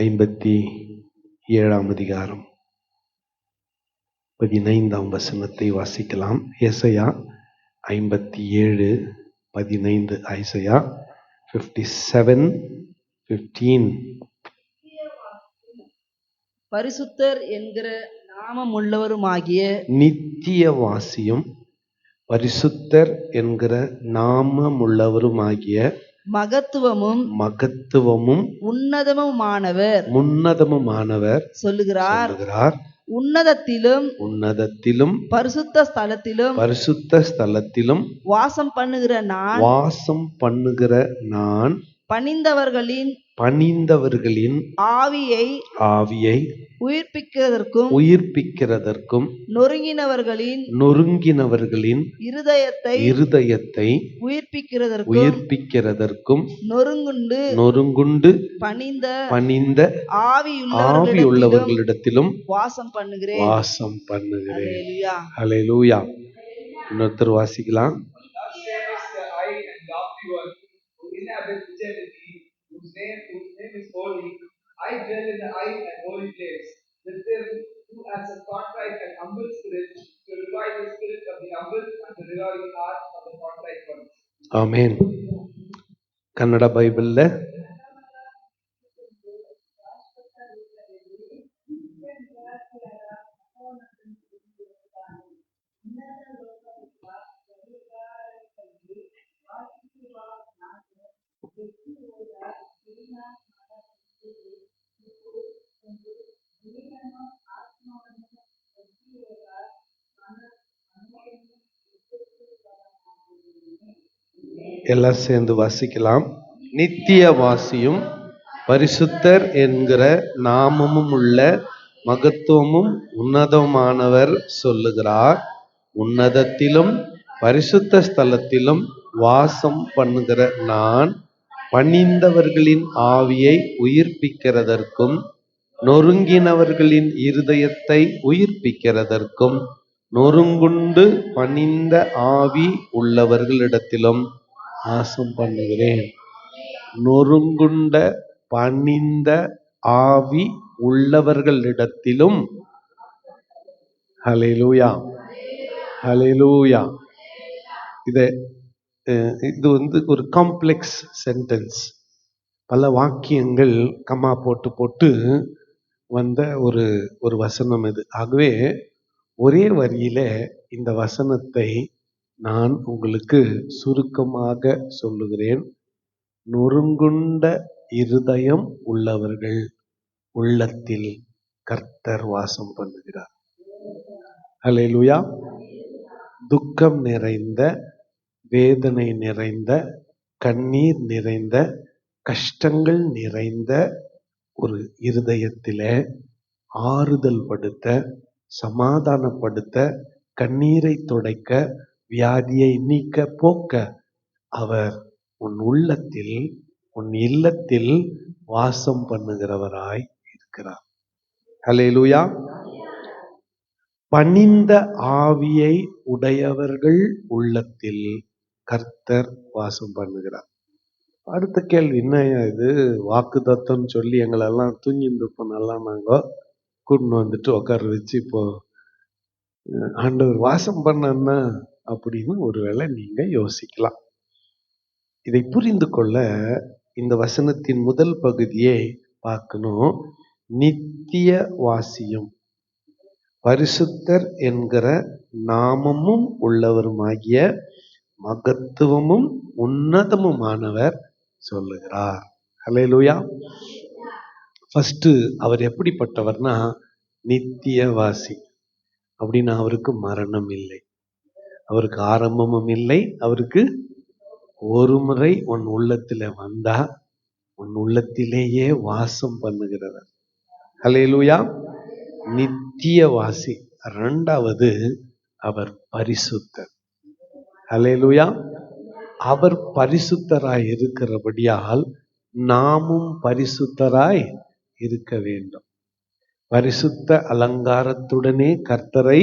57 அதிகாரம் 15 வசனத்தை வாசிக்கலாம். ஏசாயா 57:15. ஐசையா 57:15. பரிசுத்தர் என்கிற நாமமுள்ளவருமாகிய நித்தியவாசியும் பரிசுத்தர் என்கிற நாமமுள்ளவருமாகிய மகத்துவமும் உன்னதமுமானவர் சொல்லுகிறார். உன்னதத்திலும் பரிசுத்த ஸ்தலத்திலும் வாசம் பண்ணுகிற நான் பணிந்தவர்களின் ஆவியை உயிர்ப்பிக்கிறதற்கும் நொறுங்கினவர்களின் இருதயத்தை உயிர்ப்பிக்கிறதற்கும் நொறுங்குண்டு பணிந்த ஆவியுள்ளவர்களிடத்திலும் வாசம் பண்ணுகிறேன். ஹல்லேலூயா. இன்னொருத்தர் வாசிக்கலாம். Whose name is holy. I dwell in the high and holy place with them who has a contrite and humble spirit, to revive the spirit of the humble and to revive the heart of the contrite ones. Amen. Kannada பைபிள்ல எல்லாம் சேர்ந்து வாசிக்கலாம். நித்தியவாசியும் பரிசுத்தர் என்கிற நாமமும் உள்ள மகத்துவமும் உன்னதமானவர் சொல்லுகிறார். உன்னதத்திலும் பரிசுத்த ஸ்தலத்திலும் வாசம் பண்ணுகிற நான் பணிந்தவர்களின் ஆவியை உயிர்ப்பிக்கிறதற்கும் நொறுங்கினவர்களின் இருதயத்தை உயிர்ப்பிக்கிறதற்கும் நொறுங்குண்டு பணிந்த ஆவி உள்ளவர்களிடத்திலும் வாசம் பண்ணுகிறேன். நொறுங்குண்ட பணிந்த ஆவி உள்ளவர்களிடத்திலும். ஹல்லேலூயா, ஹல்லேலூயா. இது ஒரு காம்ப்ளெக்ஸ் சென்டென்ஸ். பல வாக்கியங்கள் கம்மா போட்டு வந்த ஒரு வசனம் இது. ஆகவே ஒரே வரியில இந்த வசனத்தை நான் உங்களுக்கு சுருக்கமாக சொல்லுகிறேன். நொறுங்குண்ட இருதயம் உள்ளவர்கள் உள்ளத்தில் கர்த்தர் வாசம் பண்ணுகிறார். ஹல்லேலூயா. துக்கம் நிறைந்த, வேதனை நிறைந்த, கண்ணீர் நிறைந்த, கஷ்டங்கள் நிறைந்த ஒரு இருதயத்திலே ஆறுதல் படுத்த, சமாதானப்படுத்த, கண்ணீரை துடைக்க, வியாதியை நீக்க, போக்க அவர் உன் உள்ளத்தில், உன் இல்லத்தில் வாசம் பண்ணுகிறவராய் இருக்கிறார். ஹல்லேலூயா. பணிந்த ஆவியை உடையவர்கள் உள்ளத்தில் கர்த்தர் வாசம் பண்ணுகிறார். அடுத்த கேள்வி, என்ன இது வாக்கு தத்தம் சொல்லி எங்களெல்லாம் தூங்கிட்டு நல்லா நாங்க கூட்டின்னு வந்துட்டு உட்கார வச்சு இப்போ ஆண்டவர் வாசம் பண்ணா அப்படின்னு ஒருவேளை நீங்க யோசிக்கலாம். இதை புரிந்து கொள்ள இந்த வசனத்தின் முதல் பகுதியை பார்க்கணும். நித்திய வாசியும் பரிசுத்தர் என்கிற நாமமும் உள்ளவருமாகிய மகத்துவமும் உன்னதமுமானவர் சொல்லுகிறார். ஹல்லேலூயா. ஃபர்ஸ்ட் அவர் எப்படிப்பட்டவர்னா நித்தியவாசி. அப்படின்னா அவருக்கு மரணம் இல்லை, அவருக்கு ஆரம்பமும் இல்லை, அவருக்கு ஒரு முறை உன் உள்ளத்துல வந்தா உன் உள்ளத்திலேயே வாசம் பண்ணுகிறவர். ஹல்லேலூயா. நித்தியவாசி. இரண்டாவது அவர் பரிசுத்தர். ஹல்லேலூயா. அவர் பரிசுத்தராய் இருக்கிறபடியால் நாமும் பரிசுத்தராய் இருக்க வேண்டும். பரிசுத்த அலங்காரத்துடனே கர்த்தரை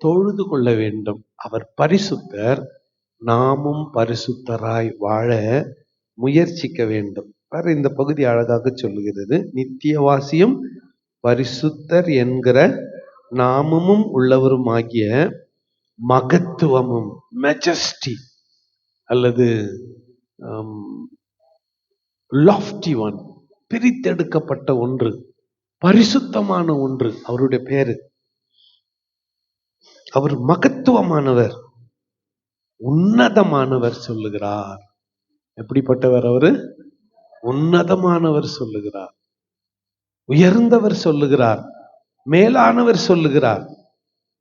தொழுது கொள்ள வேண்டும். அவர் பரிசுத்தர், நாமும் பரிசுத்தராய் வாழ முயற்சிக்க வேண்டும். வேற இந்த பகுதி அழகாக சொல்லுகிறது, நித்தியவாசியும் பரிசுத்தர் என்கிற நாமமும் உள்ளவருமாகிய மகத்துவமும், மெஜஸ்டி அல்லது லாஃப்டி ஒன், பிரித்தெடுக்கப்பட்ட ஒன்று, பரிசுத்தமான ஒன்று அவருடைய பேரு. அவர் மகத்துவமானவர், உன்னதமானவர் சொல்லுகிறார். எப்படிப்பட்டவர் அவரு? உன்னதமானவர் சொல்லுகிறார், உயர்ந்தவர் சொல்லுகிறார், மேலானவர் சொல்லுகிறார்.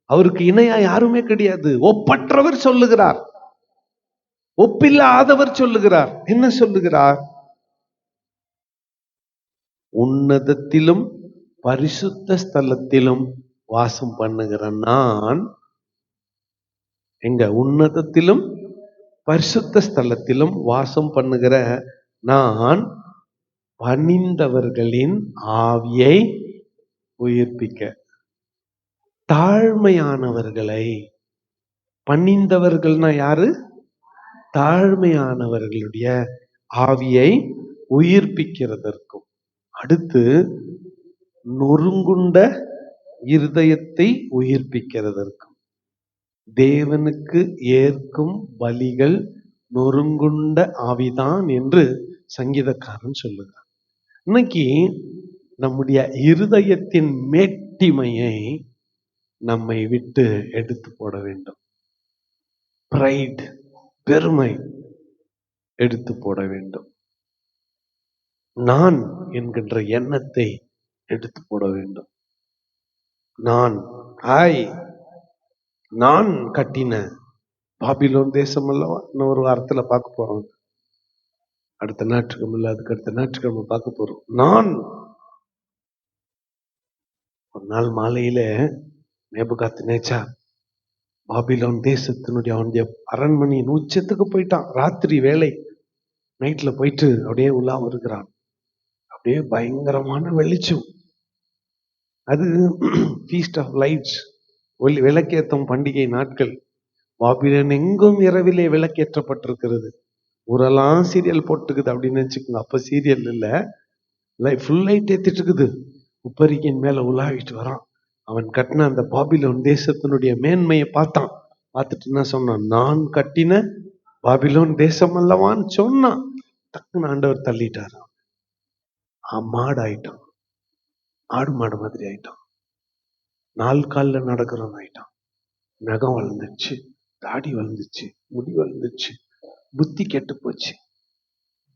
அவருக்கு இணையா யாருமே கிடையாது. ஒப்பற்றவர் சொல்லுகிறார், ஒப்பில்லாதவர் சொல்லுகிறார். என்ன சொல்லுகிறார்? உன்னதத்திலும் பரிசுத்த ஸ்தலத்திலும் வாசம் பண்ணுகிற நான், எங்க உன்னதத்திலும் பரிசுத்த ஸ்தலத்திலும் வாசம் பண்ணுகிற நான் பணிந்தவர்களின் ஆவியை உயிர்ப்பிக்க. தாழ்மையானவர்களை, பணிந்தவர்கள்னா யாரு? தாழ்மையானவர்களுடைய ஆவியை உயிர்ப்பிக்கிறதற்கும், அடுத்து நொறுங்குண்ட இருதயத்தை உயிர்ப்பிக்கிறதற்கும். தேவனுக்கு ஏற்கும் பலிகள் நொறுங்குண்ட ஆவிதான் என்று சங்கீதக்காரன் சொல்லுகிறார். இன்னைக்கு நம்முடைய இருதயத்தின் மேட்டிமையை நம்மை விட்டு எடுத்து போட வேண்டும். பிரைட், பெருமை எடுத்து போட வேண்டும். நான் என்கின்ற எண்ணத்தை எடுத்து போட வேண்டும். நான் கட்டின பாபிலோன் தேசம் அல்லவா, இன்னொரு வாரத்துல பார்க்க போறோம். அடுத்த ஞாயிற்றுக்கிழமை இல்ல, அதுக்கு அடுத்த ஞாயிற்றுக்கிழமை பார்க்க போறோம். நான் ஒரு நாள் மாலையில நேபுகாத்நேச்சார் பாபிலோன் தேசத்தினுடைய அவனுடைய அரண்மனையின் உச்சத்துக்கு போயிட்டான். ராத்திரி வேலை, நைட்ல போயிட்டு அப்படியே உள்ளா வருகிறான். அப்படியே பயங்கரமான வெளிச்சம். அது ஃபீஸ்ட் ஆஃப் லைட்ஸ், விளக்கேற்றும் பண்டிகை நாட்கள். பாபிலோன் எங்கும் இரவிலே விளக்கேற்றப்பட்டிருக்கிறது. ஊரெல்லாம் சீரியல் போட்டுக்குது அப்படின்னு நினைச்சுக்கோங்க. அப்ப சீரியல் இல்ல, ஃபுல் லைட் ஏத்திட்டு இருக்குது. உப்பரிக்கையின் மேல உலாவிட்டு வரான். அவன் கட்டின அந்த பாபிலோன் தேசத்தினுடைய மேன்மையை பார்த்தான். பார்த்துட்டு என்ன சொன்னான்? நான் கட்டின பாபிலோன் தேசம் அல்லவான்னு சொன்னான். டக்குன்னு ஆண்டவர் தள்ளிட்டார். மாடு ஆயிட்டான், ஆடு மாடு மாதிரி ஆயிட்டான். 4 காலில் நடக்கிறவன் ஆயிட்டான். நகம் வளர்ந்துச்சு, தாடி வளர்ந்துச்சு, முடி வளர்ந்துச்சு, புத்தி கெட்டு போச்சு.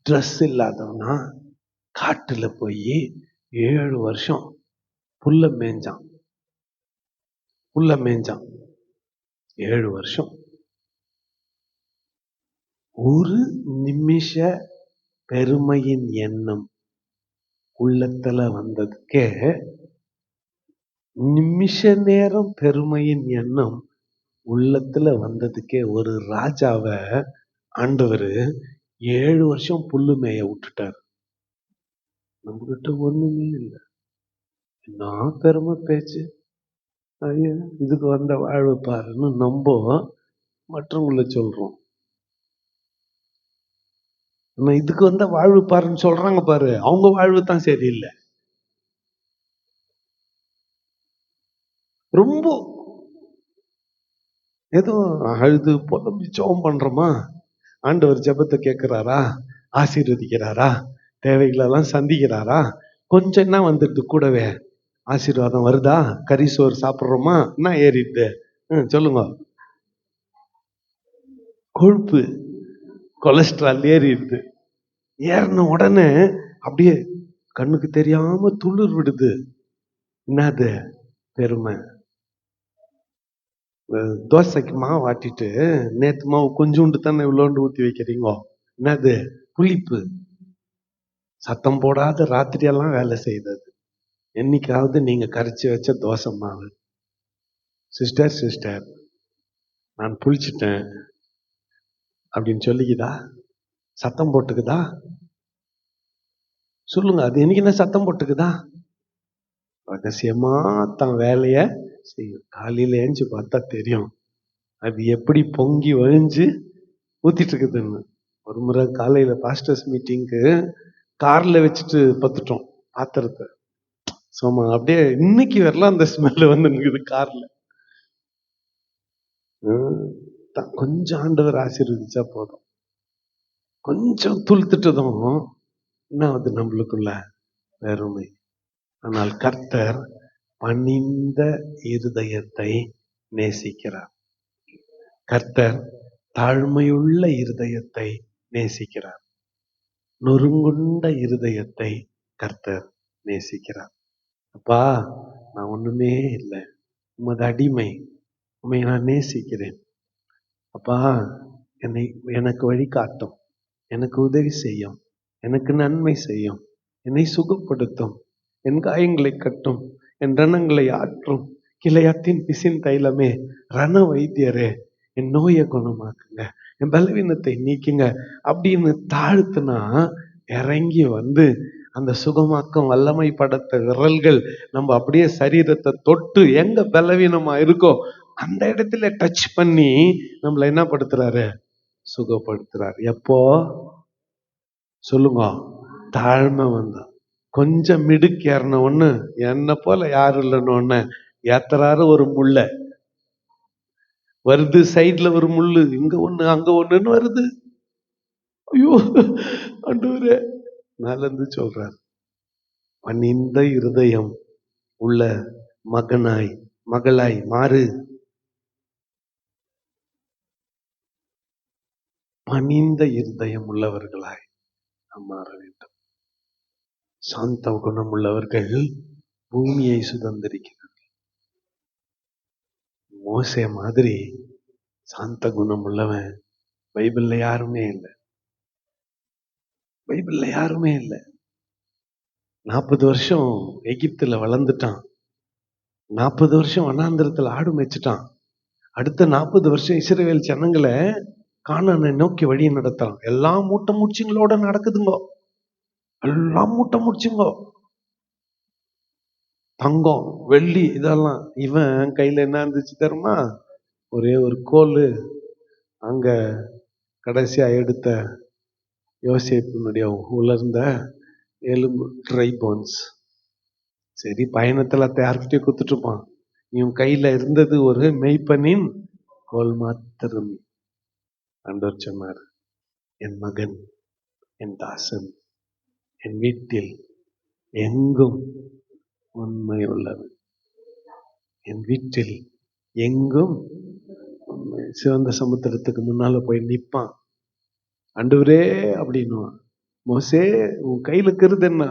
ட்ரெஸ் இல்லாதவனா காட்டுல போய் 7 வருஷம் புல்ல மேய்ஞ்சான். 7 வருஷம். ஒரு நிமிஷ பெருமையின் எண்ணம் உள்ளத்துல வந்ததுக்கே, நிமிஷ நேரம் பெருமையின் எண்ணம் உள்ளத்துல வந்ததுக்கே ஒரு ராஜாவை ஆண்டவர் 7 வருஷம் புல்லு மேய விட்டுட்டார். நம்ம கிட்ட ஒண்ணுமே இல்லை. நான் பெருமை பேச்சு, ஐயா இதுக்கு வந்த வாழ்வு பாருன்னு நம்ப மற்றவங்கள சொல்றோம். நம்ம இதுக்கு வந்த வாழ்வு பாருன்னு சொல்றாங்க பாரு, அவங்க வாழ்வு தான் சரியில்லை. ரொம்ப ஏதோ அழுது புலம்பி ஜெபம் பண்றோமா, ஆண்டவர் ஜெபத்தை கேட்கிறாரா, ஆசீர்வதிக்கிறாரா, தேவைகளெல்லாம் சந்திக்கிறாரா? கொஞ்சம் என்ன வந்துட்டு கூடவே ஆசீர்வாதம் வருதா? கறி சோறு சாப்பிட்றோமா? என்ன ஏறிட்டு சொல்லுங்க. கொழுப்பு, கொலஸ்ட்ரால் ஏறிடுது. ஏறின உடனே அப்படியே கண்ணுக்கு தெரியாம துளிர் விடுது. என்னது? பெருமை. தோசைக்கு மாவு ஆட்டிட்டு நேத்து மாவு கொஞ்சோண்டு தானே இவ்வளோண்டு ஊத்தி வைக்கிறீங்க. என்னது? புளிப்பு. சத்தம் போடாத ராத்திரியெல்லாம் வேலை செய்தது. என்னைக்காவது நீங்க கரைச்சி வச்ச தோசை மாவு, சிஸ்டர் நான் புளிச்சிட்டேன் அப்படின்னு சொல்லிக்குதா? சத்தம் போட்டுக்குதா? சொல்லுங்க. அது என்னைக்கு என்ன சத்தம் போட்டுக்குதா? ரகசியமா தான் வேலைய செய்யும். காலையில ஏஞ்சு பார்த்தா தெரியும் அது எப்படி பொங்கி வழிஞ்சு ஊத்திட்டு இருக்குதுன்னு. ஒரு முறை காலையில பாஸ்டர்ஸ் மீட்டிங்க்கு கார்ல வச்சுட்டு பத்துட்டோம் பாத்திரத்தை. சும்மா அப்படியே இன்னைக்கு வரலாம் அந்த ஸ்மெல் வந்து நிக்குது கார்ல. கொஞ்சம் ஆண்டவர் ஆசீர்வதிச்சா போதும். கொஞ்சம் துளுத்துட்டதும் என்ன ஆகுது நம்மளுக்குள்ள வெறுமை. ஆனால் கர்த்தர் பணிந்த இருதயத்தை நேசிக்கிறார். கர்த்தர் தாழ்மையுள்ள இருதயத்தை நேசிக்கிறார். நொறுங்குண்ட இருதயத்தை கர்த்தர் நேசிக்கிறார். அப்பா, நான் ஒண்ணுமே இல்லை, உமது அடிமை, உம்மை நான் நேசிக்கிறேன். அப்பா, எனக்கு வழிகாட்டும், எனக்கு உதவி செய்யும், எனக்கு நன்மை செய்யும், என்னை சுகப்படுத்தும், என் காயங்களை கட்டும், என் ரணங்களை ஆற்றும், கிளையாத்தின் பிசின் தைலமே, ரண வைத்தியரே, என் நோயை குணமாக்குங்க, என் பலவீனத்தை நீக்குங்க அப்படின்னு தாழ்த்துனா இறங்கி வந்து அந்த சுகமாக்கம் வல்லமை படுத்த விரல்கள் நம்ம அப்படியே சரீரத்தை தொட்டு எங்க பலவீனமா இருக்கோ அந்த இடத்துல டச் பண்ணி நம்மள என்ன படுத்துறாரு? சுகப்படுத்துறாரு. எப்போ? சொல்லுங்க. தாழ்மை வந்தா. கொஞ்சம் மிடுக்கு ஏறின ஒண்ணு, என்ன போல யாரும் இல்லைன்னு ஒண்ணு ஏத்துறாரு. ஒரு முள்ள வருது, சைட்ல ஒரு முள்ளு, இங்க ஒண்ணு அங்க ஒண்ணுன்னு வருது. ஐயோ ஆண்டவரே, மேல இருந்து சொல்றார், பணிந்த இருதயம் உள்ள மகனாய் மகளாய் மாறு. பணிந்த இருதயம் உள்ளவர்களாய் நாம் மாற வேண்டும். சாந்த குணம் உள்ளவர்கள் பூமியை சுதந்திரிக்கிறார்கள். மோசே மாதிரி சாந்த குணம் உள்ளவன் பைபிள்ல யாருமே இல்லை. பைபிள்ல யாருமே இல்லை. 40 வருஷம் எகிப்துல வளர்ந்துட்டான். 40 வருஷம் வனாந்திரத்துல ஆடு மேய்ச்சிட்டான். அடுத்த 40 வருஷம் இஸ்ரவேல் ஜனங்களை கானானை நோக்கி வழி நடத்தான். எல்லாம் மூட்டை முடிச்சுங்களோட நடக்குதுங்கோ. எல்லாம் மூட்டை முடிச்சுங்கோ. தங்கம், வெள்ளி, இதெல்லாம். இவன் கையில என்ன இருந்துச்சு தெரியுமா? ஒரே ஒரு கோல். அங்க கடைசியா எடுத்த யோசேப்பினுடைய உலர்ந்த எலும்பு, ட்ரை போன்ஸ். சரி, பயணத்துல யார்கிட்டயும் குத்துட்டு இருப்பான். இவன் கையில இருந்தது ஒரு மெய்ப்பனின் கோல் மாத்திரம். ஆண்டவர் சொன்னார், என் மகன், என் தாசன், என் வீட்டில் எங்கும் உண்மை உள்ளவன், என் வீட்டில் எங்கும் உண்மை. சிவந்த சமுத்திரத்துக்கு முன்னால போய் நிப்பான். ஆண்டவரே அப்படின்னுவான். மோசே, உன் கையில இருக்கிறது என்ன?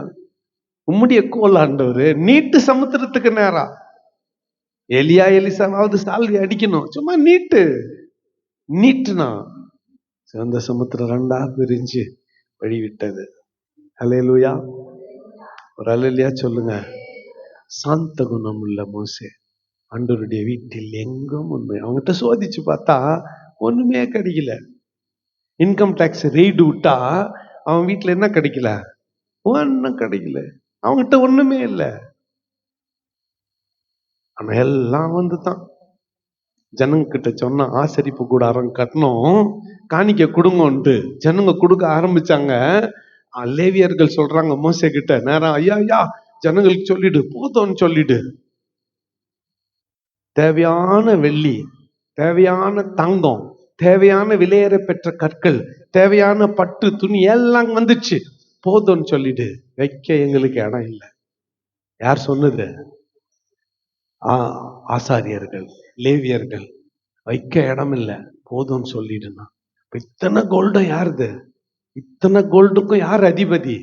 உம்முடைய கோல் ஆண்டவரு. நீட்டு சமுத்திரத்துக்கு நேரா. எலியா எலிசாவாவது சால்வி அடிக்கணும், சும்மா நீட்டுனா சிவந்த சமுத்திரம் 2ஆ பிரிஞ்சு வழிவிட்டது. அல்லேலூயா. ஒரு அல்லேலூயா சொல்லுங்க. சாந்த குணம் உள்ள மோசே ஆண்டவருடைய வீட்டில் எங்கும் உண்மை. அவங்ககிட்ட சோதிச்சு பார்த்தா ஒண்ணுமே கிடைக்கல. இன்கம் டாக்ஸ் ரெய்டு விட்டா அவன் வீட்டுல என்ன கிடைக்கல? ஒன்னும் கிடைக்கல. அவங்ககிட்ட ஒண்ணுமே இல்லை. ஆனா எல்லாம் வந்துதான். ஜனங்க கிட்ட சொன்னா ஆசரிப்பு கூடாரம் கட்டணும், காணிக்க கொடுங்கன்ட்டு ஜனங்க கொடுக்க ஆரம்பிச்சாங்க. லேவியர்கள் சொல்றாங்க மோசே கிட்ட, நேரம் ஐயா ஐயா ஜனங்களுக்கு சொல்லிடு, போதும்னு சொல்லிடு. தேவையான வெள்ளி, தேவையான தங்கம், தேவையான விலையேற பெற்ற கற்கள், தேவையான பட்டு துணி எல்லாம் வந்துச்சு, போதும்னு சொல்லிடு, வைக்க எங்களுக்கு இடம் இல்லை. யார் சொன்னது? ஆசாரியர்கள், லேவியர்கள். வைக்க இடம் இல்லை, போதும்னு சொல்லிடுனா. இத்தனை கோல்டும் யாருது? இத்தனை கோல்டுக்கும் யார் அதிபதி?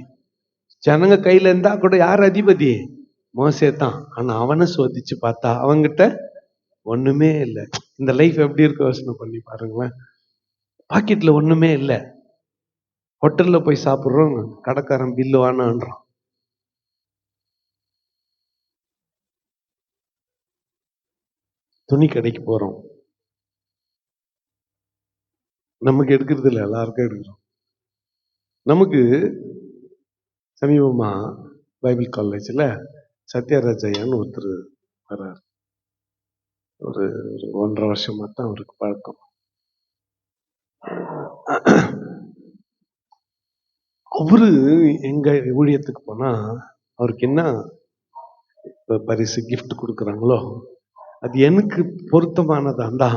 ஜனங்க கையில இருந்தா கூட யார் அதிபதி? மோசே தான். ஆனா அவனை சோதிச்சு பார்த்தா அவங்கிட்ட ஒண்ணுமே இல்லை. இந்த லைஃப் எப்படி இருக்கு யோசனை பண்ணி பாருங்களேன். பாக்கெட்ல ஒண்ணுமே இல்லை. ஹோட்டல்ல போய் சாப்பிடுறோம், கடைக்காரன் பில்லு வானான்றான். துணி கடைக்கு போறோம், நமக்கு எடுக்கிறது இல்லை, எல்லாருக்கும் எடுக்கிறோம். நமக்கு சமீபமா பைபிள் காலேஜ்ல சத்யராஜையான்னு ஒருத்தர் வர்றார். ஒரு 1.5 வருஷமா தான் அவருக்கு பழக்கம். அவரு எங்க ஊழியத்துக்கு போனா அவருக்கு என்ன பரிசு gift கொடுக்குறாங்களோ அது எனக்கு பொருத்தமானதாண்டா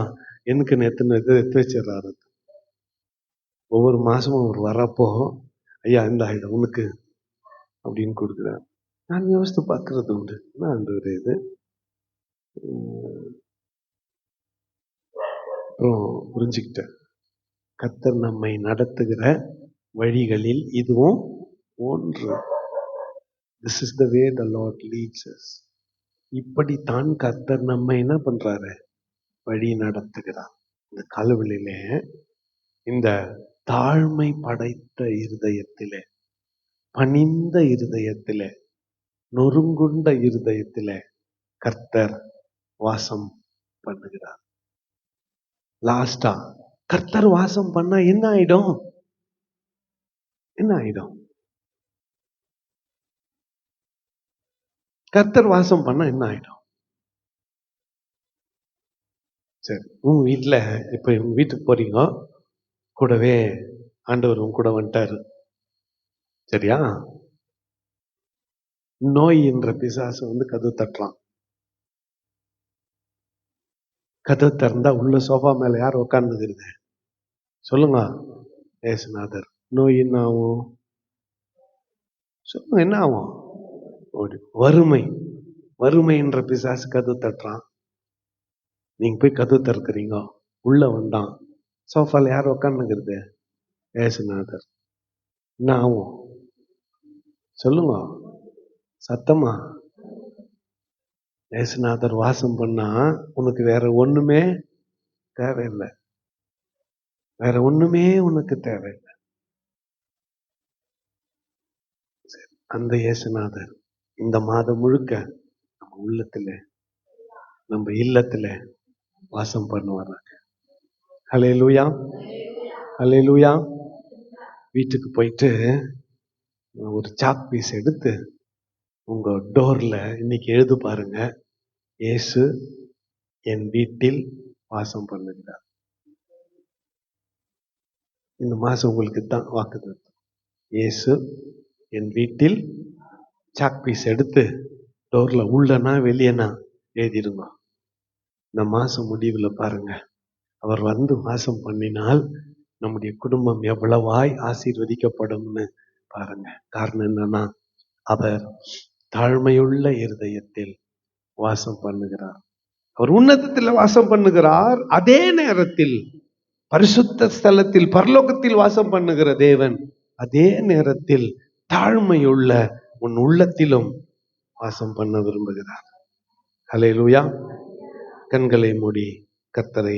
எனக்கு எத்தனை இது எடுத்து வச்சிடறாரு. ஒவ்வொரு மாசமும் அவர் வரப்போ ஐயா இந்த ஆயுதம் உனக்கு அப்படின்னு கொடுக்குறாரு. நான் யோசித்து பார்க்கறது உண்டு, என்ன ஆண்டவரே இது. அப்புறம் புரிஞ்சுக்கிட்டேன், கர்த்தர் நம்மை நடத்துகிற வழிகளில் இதுவும் ஒன்று. This is the way the lord leads us. இப்படித்தான் கர்த்தர் நம்மை என்ன பண்றாரு, வழி நடத்துகிறார். இந்த காலவெளியிலே இந்த தாழ்மை படைத்த இருதயத்திலே, பணிந்த இருதயத்திலே, நொறுங்குண்ட இருதயத்திலே கர்த்தர் வாசம் பண்ணுகிறார். லாஸ்டா கர்த்தர் வாசம் பண்ணா என்ன ஆயிடும், என்ன ஆயிடும்? கர்த்தர் வாசம் பண்ணா என்ன ஆயிடும்? சரி, உங்க வீட்டுல இப்ப உங்க வீட்டுக்கு போறீங்க, கூடவே ஆண்டவர் உங்க கூட வந்துட்டாரு, சரியா? நோய் என்ற பிசாசு வந்து கதவு தட்டுறான். கதவு திறந்தா உள்ள சோஃபா மேல யார் உட்கார்ந்துக்கிறது சொல்லுங்க? ஏசுநாதர். நோய் என்ன ஆகும் சொல்லுங்க, என்ன ஆகும்? வறுமை, வறுமை என்ற பிசாசு கதவு தட்டுறான். நீங்க போய் கதவு திறக்கிறீங்க, உள்ள வந்தான். சோஃபால யார் உட்காந்துக்கிறது? ஏசுநாதர். என்ன ஆகும் சொல்லுங்க சத்தமா? ஏசுநாதர் வாசம் பண்ணா உனக்கு வேற ஒண்ணுமே தேவையில்லை, வேற ஒண்ணுமே உனக்கு தேவையில்லை. அந்த இயேசுநாதர் இந்த மாதம் முழுக்க நம்ம உள்ளத்துல, நம்ம இல்லத்துல வாசம் பண்ணுவாங்க. ஹல்லேலூயா, ஹல்லேலூயா. வீட்டுக்கு போயிட்டு ஒரு சாக் பீஸ் எடுத்து உங்க டோர்ல இன்னைக்கு எழுது பாருங்க, இயேசு என் வீட்டில் வாசம் பண்ணுகிறார். இந்த மாசம் உங்களுக்கு தான் வாக்குத்தத்தம். இயேசு என் வீட்டில் சாக் பீஸ் எடுத்து டோர்ல உள்ளனா வெளியனா எழுதிடுங்க. இந்த மாசம் முடிவுல பாருங்க, அவர் வந்து வாசம் பண்ணினால் நம்முடைய குடும்பம் எவ்வளவாய் ஆசீர்வதிக்கப்படும்னு பாருங்க. காரணம் என்னன்னா, அவர் தாழ்மையுள்ள இருதயத்தில் வாசம் பண்ணுகிறார். அவர் உன்னதத்தில் வாசம் பண்ணுகிறார், அதே நேரத்தில் பரிசுத்த ஸ்தலத்தில் பரலோகத்தில் வாசம் பண்ணுகிற தேவன் அதே நேரத்தில் தாழ்மையுள்ள உன் உள்ளத்திலும் வாசம் பண்ண விரும்புகிறார். ஹல்லேலூயா. கண்களை மூடி கர்த்தரை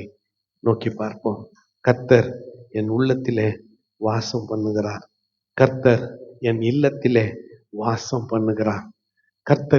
நோக்கி பார்ப்போம். கர்த்தர் என் உள்ளத்திலே வாசம் பண்ணுகிறார். கர்த்தர் என் இல்லத்திலே வாசம் பண்ணுகிறார். கர்த்தர்